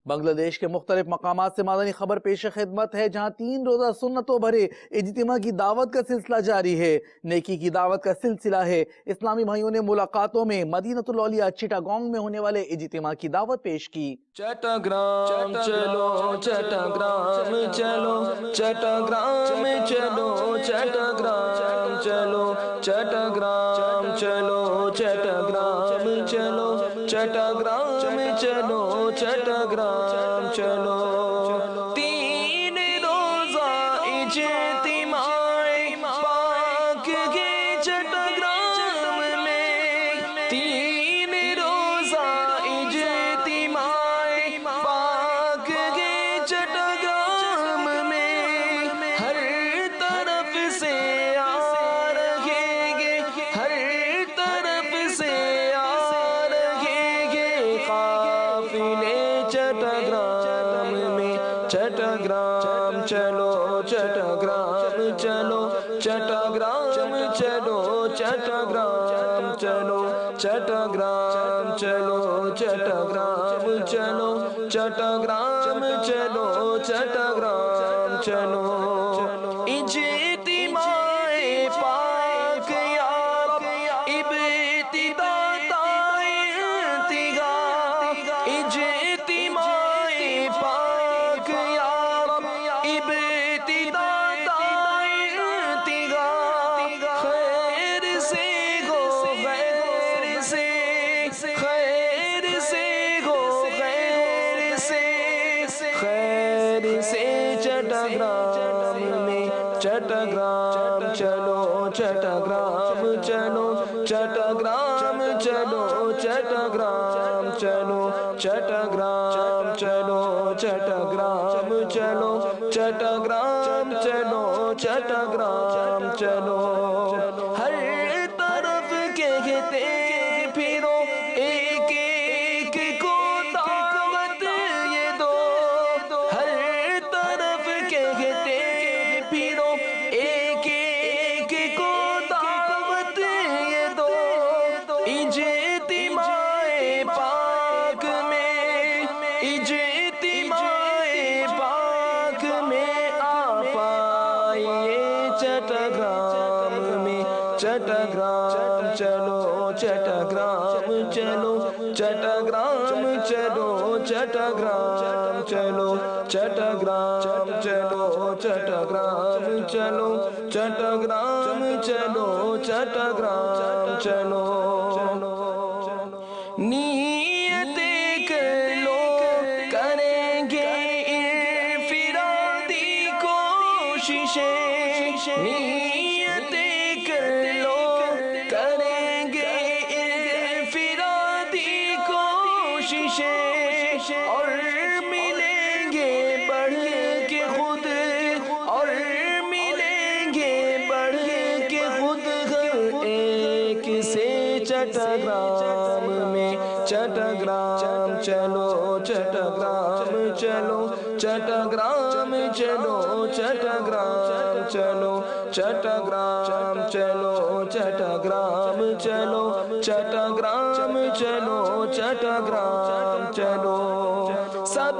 बांग्लादेश के मुख्तलिफ मकामात से मादनी खबर पेश खिदमत है, जहाँ 3 रोज़ा सुन्नतों भरे इज्तिमा की दावत का सिलसिला जारी है। नेकी की दावत का सिलसिला है। इस्लामी भाइयों ने मुलाकातों में मदीनतुल औलिया चिटागोंग में होने वाले इज्तिमा की दावत पेश की। चट्टग्राम चलो, चट्टग्राम चलो, चट्टग्राम चलो, चट्टग्राम चलो, चट्टग्राम चलो, चट्टग्राम चलो, चट्टग्राम चलो, चट्टग्राम चलो। 3 रोज़ा इज्तिमाए पाक के चट्टग्राम में, 3 रोज़ा इज्तिमाए पाक के चट्टग्राम में, हर तरफ से आ रहेंगे, हर तरफ से आ रहेंगे काफिले चट्टग्राम में। चट्टग्राम चलो, चट्टग्राम चलो, चट्टग्राम चलो, चट्टग्राम चलो, चट्टग्राम चलो, चट्टग्राम चलो, चट्टग्राम चलो, चट्टग्राम चलो। इज्तिमाए पाक याब इब्तिदा ताइतिगा, इज्तिमाए पाक याब इब्तिदा ताइतिगा, खैर से गो खैर से, खैर से गो खैर से, खैर से चट्टग्राम में। चट्टग्राम चलो, चट्टग्राम चलो, चट्टग्राम चलो, चट्टग्राम चलो, चट्टग्राम चलो, चट्टग्राम चलो, चट्टग्राम चलो, चट्टग्राम चलो। हर तरफ कहते फिरो एक एक को दावत ये दो, हर तरफ कहते फिरो एक एक को दावत ये दो। इज्तिमाए पाक में, इज्तिमाए पाक में आ पाइए चट्टग्राम में। चट्टग्राम चलो, चट्टग्राम चलो, चट्टग्राम चलो, चट्टग्राम चलो, चट्टग्राम चलो, चट्टग्राम चलो, चट्टग्राम चलो, चट्टग्राम चलो। नियते कर लो करेंगे इन्फिरादी कोशिशें, नियते कर लो करेंगे इन्फिरादी कोशिशें, और मिलेंगे बढ़ के खुद, और मिलेंगे बढ़ के खुद हर एक से चट्टग्राम में। चट्टग्राम चलो, चट्टग्राम चलो, चट्टग्राम चलो, चट्टग्राम चलो, चट्टग्राम चलो, चट्टग्राम चलो, चट्टग्राम चलो, चट्टग्राम चलो। सब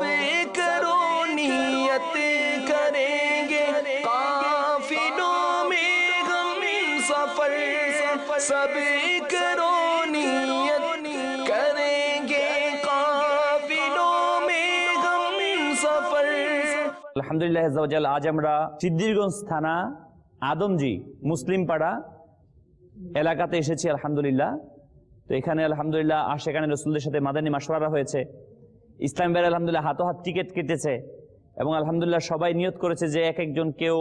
करो नियत करेंगे काफिलों में हम सफर, सब करो नियत करेंगे काफिलों में हम सफर। আলহামদুলিল্লাহ আজ্জা ওয়া জাল, আজ আমরা সিদ্দিরগঞ্জ থানা আদমজি মুসলিম পাড়া এলাকাতে এসেছি আলহামদুলিল্লাহ। তো এখানে আলহামদুলিল্লাহ আশেকানে রসুলদের সাথে মাদানী মাশওয়ারা হয়েছে। ইসলাম ভাই আলহামদুলিল্লাহ হাত টিকিট কেটেছে এবং আলহামদুলিল্লাহ সবাই নিয়ত করেছে যে এক একজন, কেউ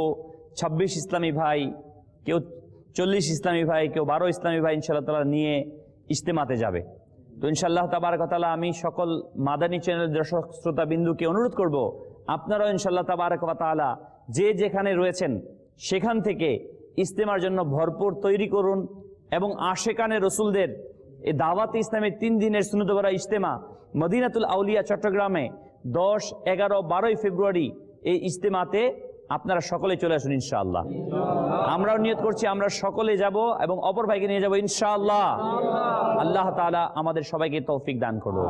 26 ইসলামী ভাই, কেউ 40 ইসলামী ভাই, কেউ 12 ইসলামী ভাই ইনশাআল্লাহ তাআলা নিয়ে ইজতেমাতে যাবে। তো ইনশাআল্লাহ তাবারাক ওয়া তাআলা আমি সকল মাদানী চ্যানেলের দর্শক শ্রোতা বিন্দুকে অনুরোধ করব, আপনারাও ইনশাআল্লাহ তাবারাক ওয়া তাআলা যে যেখানে রয়েছেন সেখান থেকে ইজতেমার জন্য ভরপুর তৈরি করুন এবং আশেকানে রসুলদের এই দাওয়াত ইসলামের 3 দিনের সুন্নত ভরা ইজতেমা মদিনাতুল আউলিয়া চট্টগ্রামে 10, 11, 12 ফেব্রুয়ারি এই ইজতেমাতে আপনারা সকলে চলে আসুন ইনশাআল্লাহ। আমরাও নিয়ত করছি আমরা সকলে যাব এবং অপর ভাইকে নিয়ে যাব ইনশাআল্লাহ। আল্লাহ তাআলা আমাদের সবাইকে তৌফিক দান করুন।